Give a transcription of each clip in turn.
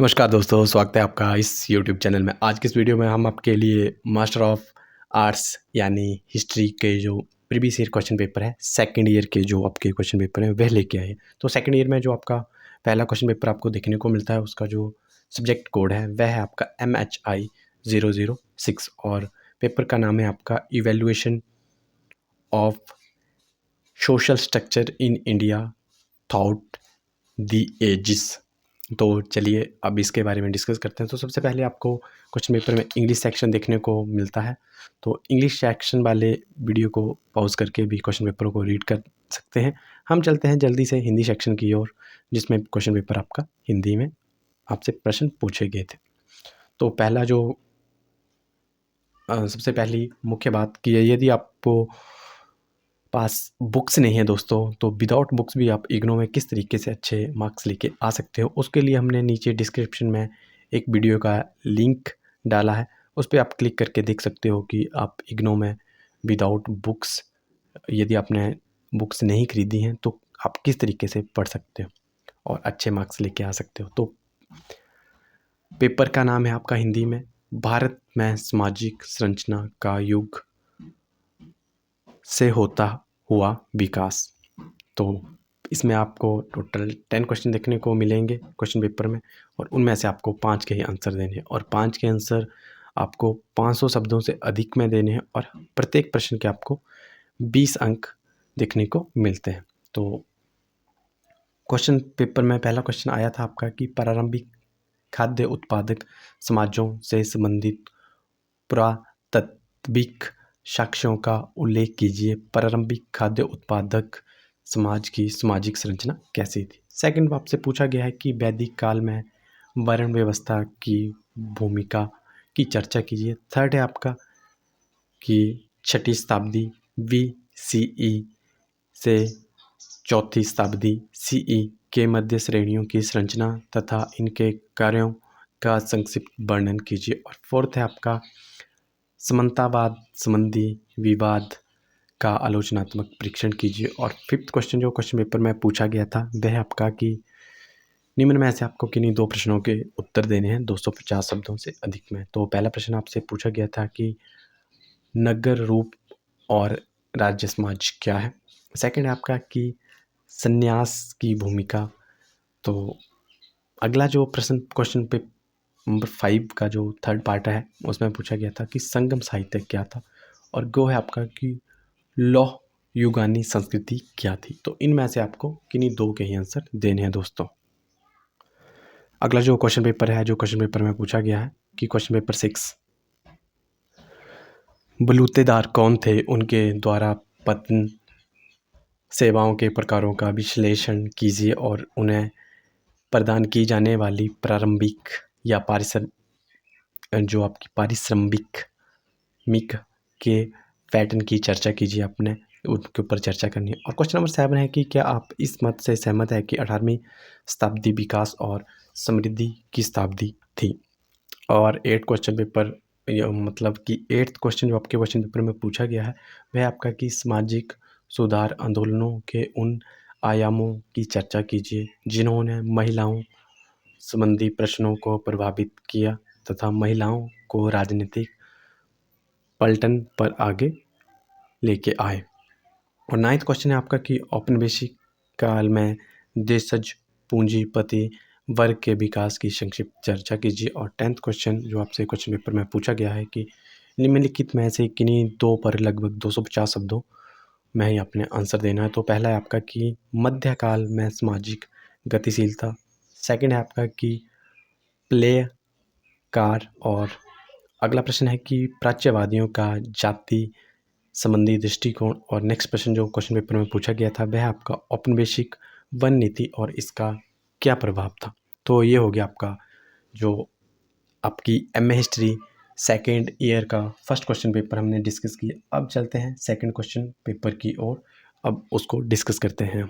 नमस्कार दोस्तों, स्वागत है आपका इस यूट्यूब चैनल में। आज की इस वीडियो में हम आपके लिए मास्टर ऑफ आर्ट्स यानी हिस्ट्री के जो प्रीवियस ईयर क्वेश्चन पेपर है, सेकंड ईयर के जो आपके क्वेश्चन पेपर हैं वह लेके आए हैं। तो सेकंड ईयर में जो आपका पहला क्वेश्चन पेपर आपको देखने को मिलता है, उसका जो सब्जेक्ट कोड है वह है आपका MHI 006 और पेपर का नाम है आपका evaluation of social structure in India throughout the ages. तो चलिए अब इसके बारे में डिस्कस करते हैं। तो सबसे पहले आपको क्वेश्चन पेपर में इंग्लिश सेक्शन देखने को मिलता है, तो इंग्लिश सेक्शन वाले वीडियो को पॉज करके भी क्वेश्चन पेपर को रीड कर सकते हैं। हम चलते हैं जल्दी से हिंदी सेक्शन की ओर, जिसमें क्वेश्चन पेपर आपका हिंदी में आपसे प्रश्न पूछे गए थे। तो पहला जो सबसे पहली मुख्य बात की है, यदि आपको पास बुक्स नहीं है दोस्तों, तो विदाउट बुक्स भी आप इग्नू में किस तरीके से अच्छे मार्क्स लेके आ सकते हो, उसके लिए हमने नीचे डिस्क्रिप्शन में एक वीडियो का लिंक डाला है। उस पर आप क्लिक करके देख सकते हो कि आप इग्नू में विदाउट बुक्स, यदि आपने बुक्स नहीं खरीदी हैं तो आप किस तरीके से पढ़ सकते हो और अच्छे मार्क्स लेके आ सकते हो। तो पेपर का नाम है आपका हिंदी में भारत में सामाजिक संरचना का युग से होता हुआ विकास। तो इसमें आपको टोटल 10 क्वेश्चन देखने को मिलेंगे क्वेश्चन पेपर में, और उनमें से आपको 5 के ही आंसर देने हैं, और 5 के आंसर आपको 500 शब्दों से अधिक में देने हैं, और प्रत्येक प्रश्न के आपको 20 अंक देखने को मिलते हैं। तो क्वेश्चन पेपर में पहला क्वेश्चन आया था आपका कि प्रारंभिक खाद्य उत्पादक समाजों से संबंधित पुरातात्विक साक्ष्यों का उल्लेख कीजिए। प्रारंभिक खाद्य उत्पादक समाज की सामाजिक संरचना कैसी थी। सेकंड आपसे पूछा गया है कि वैदिक काल में वर्ण व्यवस्था की भूमिका की चर्चा कीजिए। थर्ड है आपका कि 6ठी शताब्दी BCE से 4ठी शताब्दी CE के मध्य श्रेणियों की संरचना तथा इनके कार्यों का संक्षिप्त वर्णन कीजिए। और फोर्थ है आपका समानतावाद संबंधी विवाद का आलोचनात्मक परीक्षण कीजिए। और फिफ्थ क्वेश्चन जो क्वेश्चन पेपर में पूछा गया था वह आपका कि निम्न में से आपको किन्हीं दो प्रश्नों के उत्तर देने हैं 250 शब्दों से अधिक में। तो पहला प्रश्न आपसे पूछा गया था कि नगर रूप और राज्य समाज क्या है। सेकंड है आपका कि संन्यास की भूमिका। तो अगला जो प्रश्न क्वेश्चन पे नंबर 5 का जो थर्ड पार्ट है उसमें पूछा गया था कि संगम साहित्य क्या था। और गो है आपका कि लौह युगानी संस्कृति क्या थी। तो इनमें से आपको किन्हीं दो के ही आंसर देने हैं दोस्तों। अगला जो क्वेश्चन पेपर है, जो क्वेश्चन पेपर में पूछा गया है कि क्वेश्चन पेपर 6, बलूतेदार कौन थे, उनके द्वारा पतन सेवाओं के प्रकारों का विश्लेषण कीजिए और उन्हें प्रदान की जाने वाली प्रारंभिक या जो आपकी पारिश्रमिक के पैटर्न की चर्चा कीजिए। आपने उनके ऊपर चर्चा करनी है। और क्वेश्चन नंबर 7 है कि क्या आप इस मत से सहमत है कि 18वीं शताब्दी विकास और समृद्धि की शताब्दी थी। और 8 क्वेश्चन पेपर मतलब कि 8th क्वेश्चन जो आपके क्वेश्चन पेपर में पूछा गया है वह आपका कि सामाजिक सुधार आंदोलनों के उन आयामों की चर्चा कीजिए जिन्होंने महिलाओं संबंधी प्रश्नों को प्रभावित किया तथा महिलाओं को राजनीतिक पलटन पर आगे लेके आए। और 9th क्वेश्चन है आपका कि औपनिवेशिक काल में देशज पूंजीपति वर्ग के विकास की संक्षिप्त चर्चा कीजिए। और 10th क्वेश्चन जो आपसे क्वेश्चन पेपर में पूछा गया है कि निम्नलिखित में से किन्हीं दो पर लगभग 250 शब्दों में ही आपने आंसर देना है। तो पहला है आपका कि मध्यकाल में सामाजिक गतिशीलता। सेकंड है आपका कि प्ले कार। और अगला प्रश्न है कि प्राच्यवादियों का जाति संबंधी दृष्टिकोण। और नेक्स्ट प्रश्न जो क्वेश्चन पेपर में पूछा गया था वह आपका औपनिवेशिक वन नीति और इसका क्या प्रभाव था। तो ये हो गया आपका जो आपकी MA हिस्ट्री सेकेंड ईयर का फर्स्ट क्वेश्चन पेपर हमने डिस्कस किया। अब चलते हैं सेकंड क्वेश्चन पेपर की ओर, अब उसको डिस्कस करते हैं।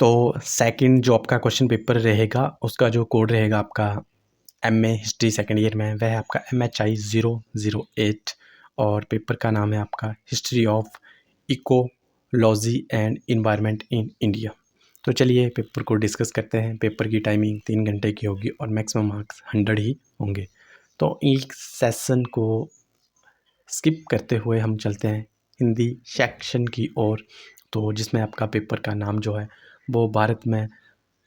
तो सेकंड जो आपका क्वेश्चन पेपर रहेगा उसका जो कोड रहेगा आपका MA हिस्ट्री सेकंड ईयर में वह है आपका MHI 008 और पेपर का नाम है आपका history of ecology and environment in India. तो चलिए पेपर को डिस्कस करते हैं। पेपर की टाइमिंग 3 घंटे की होगी और मैक्सिमम मार्क्स 100 ही होंगे। तो इस सेशन को स्किप करते हुए हम चलते हैं हिंदी सेक्शन की ओर, तो जिसमें आपका पेपर का नाम जो है वो भारत में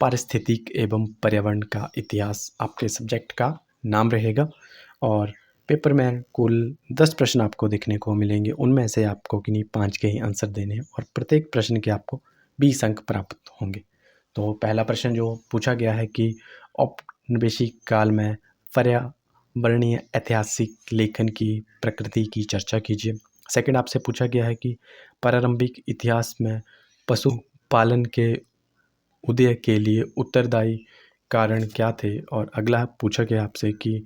पारिस्थितिक एवं पर्यावरण का इतिहास आपके सब्जेक्ट का नाम रहेगा। और पेपर में कुल 10 प्रश्न आपको देखने को मिलेंगे। उनमें से आपको किन्हीं 5 के ही आंसर देने हैं और प्रत्येक प्रश्न के आपको 20 अंक प्राप्त होंगे। तो पहला प्रश्न जो पूछा गया है कि औपनिवेशिक काल में पर्यावरणीय ऐतिहासिक लेखन की प्रकृति की चर्चा कीजिए। सेकंड आपसे पूछा गया है कि प्रारंभिक इतिहास में पशुपालन के उदय के लिए उत्तरदायी कारण क्या थे। और अगला पूछा गया आपसे कि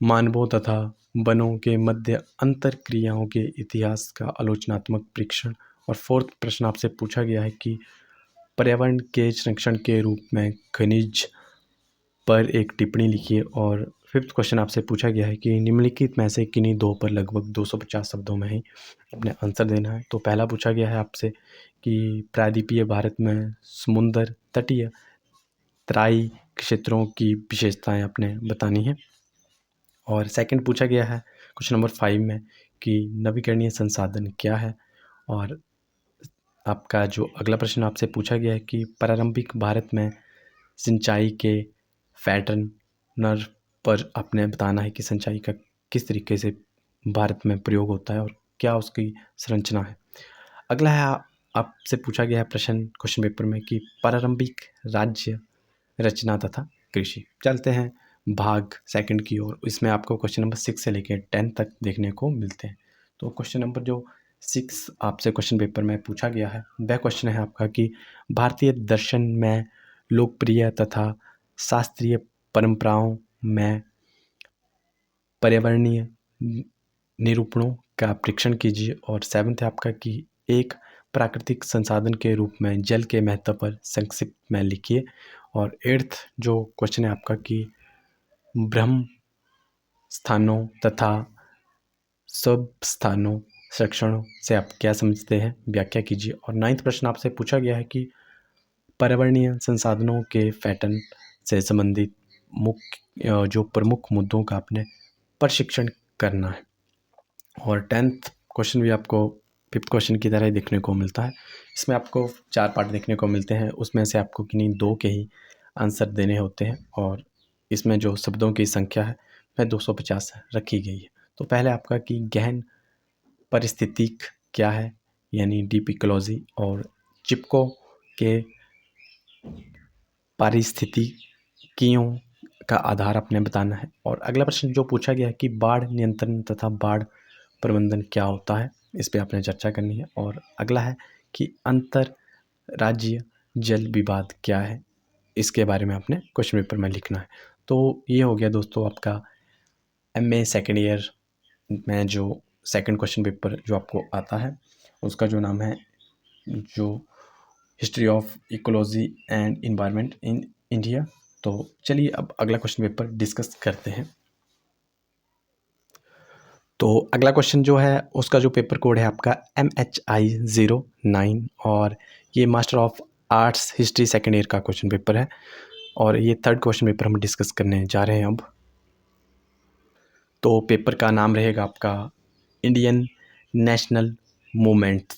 मानवों तथा वनों के मध्य अंतर क्रियाओं के इतिहास का आलोचनात्मक परीक्षण। और फोर्थ प्रश्न आपसे पूछा गया है कि पर्यावरण के संरक्षण के रूप में खनिज पर एक टिप्पणी लिखिए। और फिफ्थ क्वेश्चन आपसे पूछा गया है कि निम्नलिखित में से किन्हीं दो पर लगभग 250 शब्दों में ही अपने आंसर देना है। तो पहला पूछा गया है आपसे कि प्रायद्वीपीय भारत में समुद्र तटीय तराई क्षेत्रों की विशेषताएं आपने बतानी है। और सेकंड पूछा गया है क्वेश्चन नंबर 5 में कि नवीकरणीय संसाधन क्या है। और आपका जो अगला प्रश्न आपसे पूछा गया है कि प्रारंभिक भारत में सिंचाई के पैटर्न पर आपने बताना है कि सिंचाई का किस तरीके से भारत में प्रयोग होता है और क्या उसकी संरचना है। अगला है आपसे पूछा गया है प्रश्न क्वेश्चन पेपर में कि प्रारंभिक राज्य रचना तथा कृषि। चलते हैं भाग सेकंड की ओर। इसमें आपको क्वेश्चन नंबर 6 से लेकर 10 तक देखने को मिलते हैं। तो क्वेश्चन नंबर जो 6 आपसे क्वेश्चन पेपर में पूछा गया है वह क्वेश्चन है आपका कि भारतीय दर्शन में लोकप्रिय तथा शास्त्रीय परंपराओं में पर्यावरणीय निरूपणों का परीक्षण कीजिए। और सेवन्थ है आपका कि एक प्राकृतिक संसाधन के रूप में जल के महत्व पर संक्षिप्त में लिखिए। और 8th जो क्वेश्चन है आपका कि ब्रह्म स्थानों तथा सब स्थानों संरक्षणों से आप क्या समझते हैं, व्याख्या कीजिए। और 9th प्रश्न आपसे पूछा गया है कि पर्यावरणीय संसाधनों के पैटर्न से संबंधित मुख्य जो प्रमुख मुद्दों का आपने प्रशिक्षण करना है। और 10th क्वेश्चन भी आपको 5th क्वेश्चन की तरह ही देखने को मिलता है। इसमें आपको 4 पार्ट देखने को मिलते हैं, उसमें से आपको किन्हीं 2 के ही आंसर देने होते हैं। और इसमें जो शब्दों की संख्या है वह 250 रखी गई है। तो पहले आपका कि गहन पारिस्थितिक क्या है, यानी डीप इकोलॉजी। और चिपको के पारिस्थितिकियों का आधार आपने बताना है। और अगला प्रश्न जो पूछा गया है कि बाढ़ नियंत्रण तथा बाढ़ प्रबंधन क्या होता है, इस पे आपने चर्चा करनी है। और अगला है कि अंतर राज्य जल विवाद क्या है, इसके बारे में आपने क्वेश्चन पेपर में लिखना है। तो ये हो गया दोस्तों आपका MA सेकेंड ईयर में जो सेकंड क्वेश्चन पेपर जो आपको आता है उसका जो नाम है जो history of ecology and environment in India. तो चलिए अब अगला क्वेश्चन पेपर डिस्कस करते हैं। तो अगला क्वेश्चन जो है उसका जो पेपर कोड है आपका MHI09 और ये master of arts history second year का क्वेश्चन पेपर है। और ये थर्ड क्वेश्चन पेपर हम डिस्कस करने जा रहे हैं अब। तो पेपर का नाम रहेगा आपका इंडियन नेशनल मूवमेंट।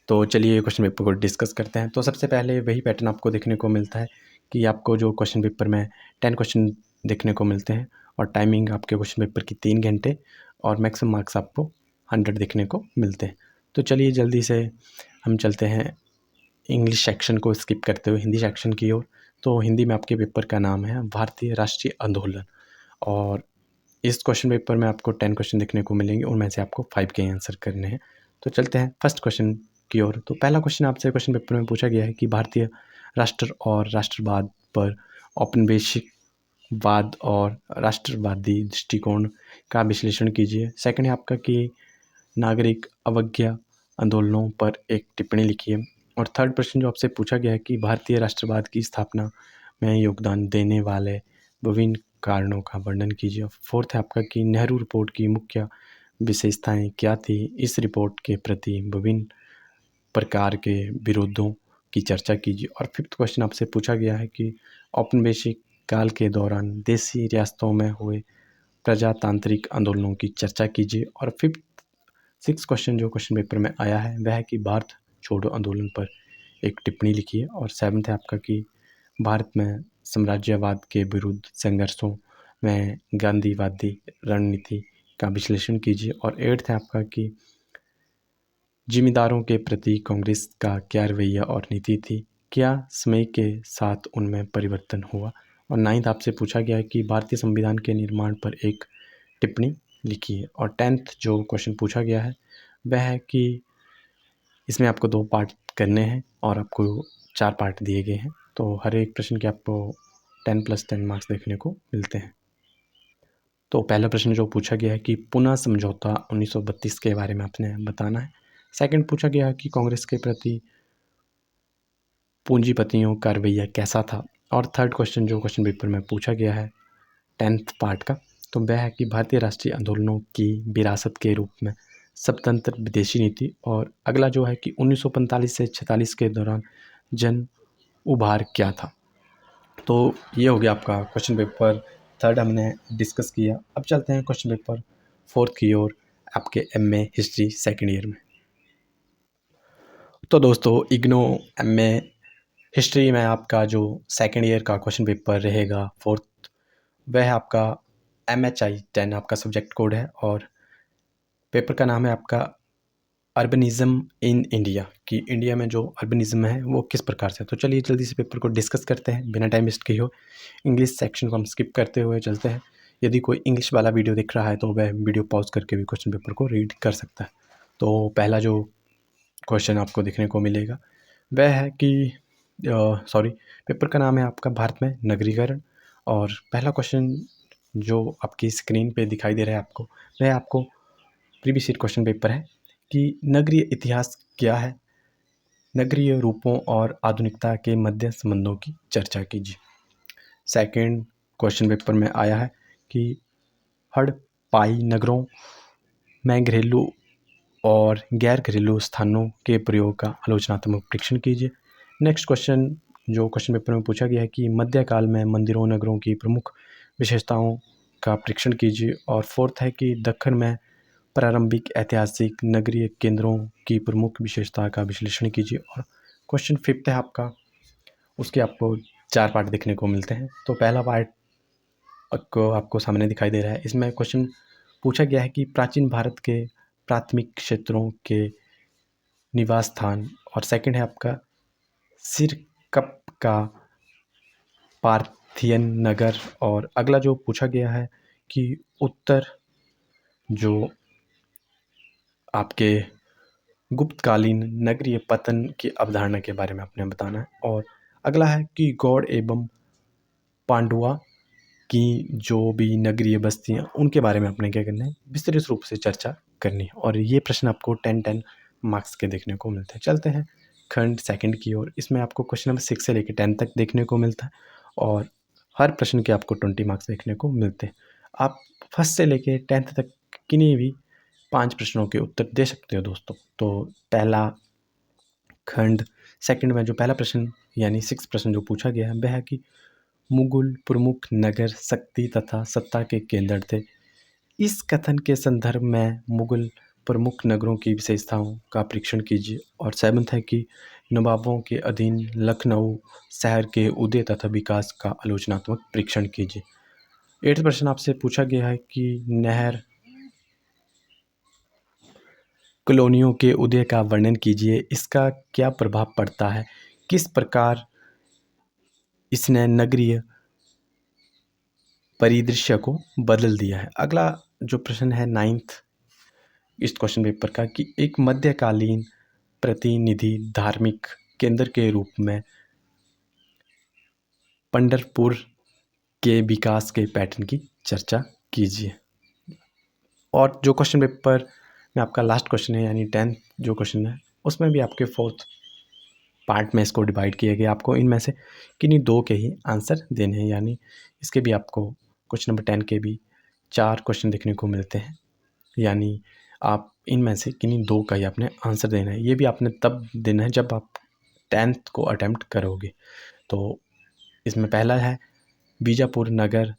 तो चलिए क्वेश्चन पेपर को डिस्कस करते हैं। तो सबसे पहले वही पैटर्न आपको देखने को मिलता है कि आपको जो क्वेश्चन पेपर में 10 क्वेश्चन देखने को मिलते हैं और टाइमिंग आपके क्वेश्चन पेपर की 3 घंटे और मैक्सिमम मार्क्स आपको 100 देखने को मिलते हैं। तो चलिए जल्दी से हम चलते हैं इंग्लिश सेक्शन को स्किप करते हुए हिंदी सेक्शन की ओर। तो हिंदी में आपके पेपर का नाम है भारतीय राष्ट्रीय आंदोलन। और इस क्वेश्चन पेपर में आपको 10 क्वेश्चन देखने को मिलेंगे, उनमें से आपको 5 के आंसर करने हैं। तो चलते हैं फर्स्ट क्वेश्चन की ओर। तो पहला क्वेश्चन आपसे क्वेश्चन पेपर में पूछा गया है कि भारतीय राष्ट्र और राष्ट्रवाद पर औपनिवेशिकवाद और राष्ट्रवादी दृष्टिकोण का विश्लेषण कीजिए। सेकंड है आपका कि नागरिक अवज्ञा आंदोलनों पर एक टिप्पणी लिखिए। और थर्ड प्रश्न जो आपसे पूछा गया है कि भारतीय राष्ट्रवाद की स्थापना में योगदान देने वाले विभिन्न कारणों का वर्णन कीजिए। फोर्थ है आपका कि नेहरू रिपोर्ट की मुख्य विशेषताएं क्या थी, इस रिपोर्ट के प्रति विभिन्न प्रकार के विरोधों की चर्चा कीजिए। और 5th क्वेश्चन आपसे पूछा गया है कि औपनिवेशिक काल के दौरान देशी रियासतों में हुए प्रजातांत्रिक आंदोलनों की चर्चा कीजिए। और 6th क्वेश्चन जो क्वेश्चन पेपर में आया है वह है कि भारत छोड़ो आंदोलन पर एक टिप्पणी लिखिए। और 7th है आपका कि भारत में साम्राज्यवाद के विरुद्ध संघर्षों में गांधीवादी रणनीति का विश्लेषण कीजिए। और 8th है आपका कि जिमीदारों के प्रति कांग्रेस का क्या रवैया और नीति थी, क्या समय के साथ उनमें परिवर्तन हुआ। और 9th आपसे पूछा गया है कि भारतीय संविधान के निर्माण पर एक टिप्पणी लिखिए। और 10th जो क्वेश्चन पूछा गया है वह है कि इसमें आपको 2 पार्ट करने हैं और आपको 4 पार्ट दिए गए हैं, तो हर एक प्रश्न के आपको 10+10 मार्क्स देखने को मिलते हैं। तो पहला प्रश्न जो पूछा गया है कि पुनः समझौता 1932 के बारे में आपने बताना है। सेकंड पूछा गया है कि कांग्रेस के प्रति पूंजीपतियों का रवैया कैसा था। और थर्ड क्वेश्चन जो क्वेश्चन पेपर में पूछा गया है 10th पार्ट का, तो वह है कि भारतीय राष्ट्रीय आंदोलनों की विरासत के रूप में स्वतंत्र विदेशी नीति। और अगला जो है कि 1945 से 46 के दौरान जन उभार क्या था। तो ये हो गया आपका क्वेश्चन पेपर थर्ड हमने डिस्कस किया। अब चलते हैं क्वेश्चन पेपर 4th की ओर आपके MA हिस्ट्री सेकेंड ईयर में। तो दोस्तों इग्नो MA हिस्ट्री में आपका जो सेकेंड ईयर का क्वेश्चन पेपर रहेगा 4th, वह आपका MHI 10 आपका सब्जेक्ट कोड है। और पेपर का नाम है आपका अर्बनिज़म इन इंडिया, कि इंडिया में जो अर्बनिज़म है वो किस प्रकार से। तो चलिए जल्दी से पेपर को डिस्कस करते हैं बिना टाइम वेस्ट किए। हो इंग्लिश सेक्शन को हम स्किप करते हुए चलते हैं। यदि कोई इंग्लिश वाला वीडियो देख रहा है तो वह वीडियो पॉज करके भी क्वेश्चन पेपर को रीड कर सकता है। तो पहला जो क्वेश्चन आपको देखने को मिलेगा वह है कि पेपर का नाम है आपका भारत में नगरीकरण। और पहला क्वेश्चन जो आपकी स्क्रीन पे दिखाई दे रहा है आपको, वह आपको प्रीवियस ईयर क्वेश्चन पेपर है कि नगरीय इतिहास क्या है, नगरीय रूपों और आधुनिकता के मध्य संबंधों की चर्चा कीजिए। सेकंड क्वेश्चन पेपर में आया है कि हड़प्पाई नगरों में घरेलू और गैर घरेलू स्थानों के प्रयोग का आलोचनात्मक परीक्षण कीजिए। नेक्स्ट क्वेश्चन जो क्वेश्चन पेपर में पूछा गया है कि मध्यकाल में मंदिरों नगरों की प्रमुख विशेषताओं का परीक्षण कीजिए। और 4th है कि दक्कन में प्रारंभिक ऐतिहासिक नगरीय केंद्रों की प्रमुख विशेषता का विश्लेषण कीजिए। और क्वेश्चन 5th है आपका, उसके आपको 4 पार्ट देखने को मिलते हैं। तो पहला पार्ट आपको सामने दिखाई दे रहा है। इसमें क्वेश्चन पूछा गया है कि प्राचीन भारत के प्राथमिक क्षेत्रों के निवास स्थान। और सेकंड है आपका सिरकप का पार्थियन नगर। और अगला जो पूछा गया है कि उत्तर जो आपके गुप्तकालीन नगरीय पतन की अवधारणा के बारे में आपने बताना है। और अगला है कि गौड़ एवं पांडुआ की जो भी नगरीय बस्तियां उनके बारे में आपने क्या करना है, विस्तृत रूप से चर्चा करनी है। और ये प्रश्न आपको 10 मार्क्स के देखने को मिलते हैं। चलते हैं खंड सेकंड की ओर। इसमें आपको क्वेश्चन नंबर 6 से लेकर 10 तक देखने को मिलता है और हर प्रश्न के आपको 20 मार्क्स देखने को मिलते हैं। आप फर्स्ट से लेकर 10th तक किन्हीं भी 5 प्रश्नों के उत्तर दे सकते हो दोस्तों। तो पहला खंड सेकंड में जो पहला प्रश्न यानी 6 प्रश्न जो पूछा गया है वह है कि मुगल प्रमुख नगर शक्ति तथा सत्ता के केंद्र थे। इस कथन के संदर्भ में मुगल प्रमुख नगरों की विशेषताओं का परीक्षण कीजिए। और 7th है कि नवाबों के अधीन लखनऊ शहर के उदय तथा विकास का आलोचनात्मक परीक्षण कीजिए। 8th प्रश्न आपसे पूछा गया है कि नहर कॉलोनियों के उदय का वर्णन कीजिए, इसका क्या प्रभाव पड़ता है, किस प्रकार इसने नगरीय परिदृश्य को बदल दिया है। अगला जो प्रश्न है 9th इस क्वेश्चन पेपर का कि एक मध्यकालीन प्रतिनिधि धार्मिक केंद्र के रूप में पंढरपुर के विकास के पैटर्न की चर्चा कीजिए। और जो क्वेश्चन पेपर में आपका लास्ट क्वेश्चन है यानी 10th जो क्वेश्चन है उसमें भी आपके 4th पार्ट में इसको डिवाइड किया गया। आपको इनमें से किन्हीं 2 के ही आंसर देने हैं, यानी इसके भी आपको क्वेश्चन नंबर 10 के भी 4 क्वेश्चन देखने को मिलते हैं, यानी आप इनमें से किन्हीं 2 का ही आपने आंसर देना है। ये भी आपने तब देना है जब आप 10th को अटेम्प्ट करोगे। तो इसमें पहला है बीजापुर नगर,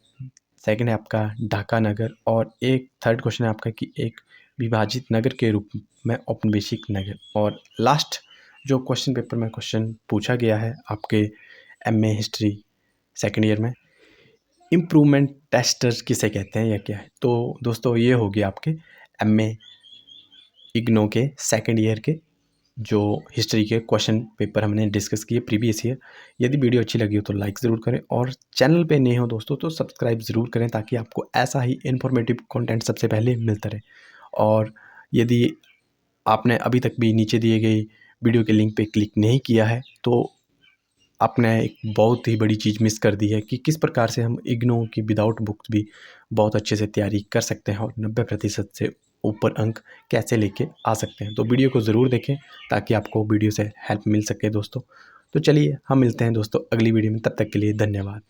सेकंड है आपका ढाका नगर, और एक थर्ड क्वेश्चन है आपका कि एक विभाजित नगर के रूप में औपनिवेशिक नगर। और लास्ट जो क्वेश्चन पेपर में क्वेश्चन पूछा गया है आपके एमए हिस्ट्री सेकंड ईयर में, इम्प्रूवमेंट टेस्टर किसे कहते हैं या क्या है। तो दोस्तों ये होगी आपके एमए इग्नो के सेकंड ईयर के जो हिस्ट्री के क्वेश्चन पेपर हमने डिस्कस किए प्रीवियस ईयर। यदि वीडियो अच्छी लगी हो तो लाइक ज़रूर करें, और चैनल पे नए हो दोस्तों तो सब्सक्राइब ज़रूर करें, ताकि आपको ऐसा ही इन्फॉर्मेटिव कंटेंट सबसे पहले मिलता रहे। और यदि आपने अभी तक भी नीचे दिए गए वीडियो के लिंक पे क्लिक नहीं किया है तो आपने एक बहुत ही बड़ी चीज़ मिस कर दी है कि किस प्रकार से हम इग्नो की विदाउट बुक्स भी बहुत अच्छे से तैयारी कर सकते हैं और 90% से ऊपर अंक कैसे लेके आ सकते हैं। तो वीडियो को ज़रूर देखें ताकि आपको वीडियो से हेल्प मिल सके दोस्तों। तो चलिए हम मिलते हैं दोस्तों अगली वीडियो में, तब तक के लिए धन्यवाद।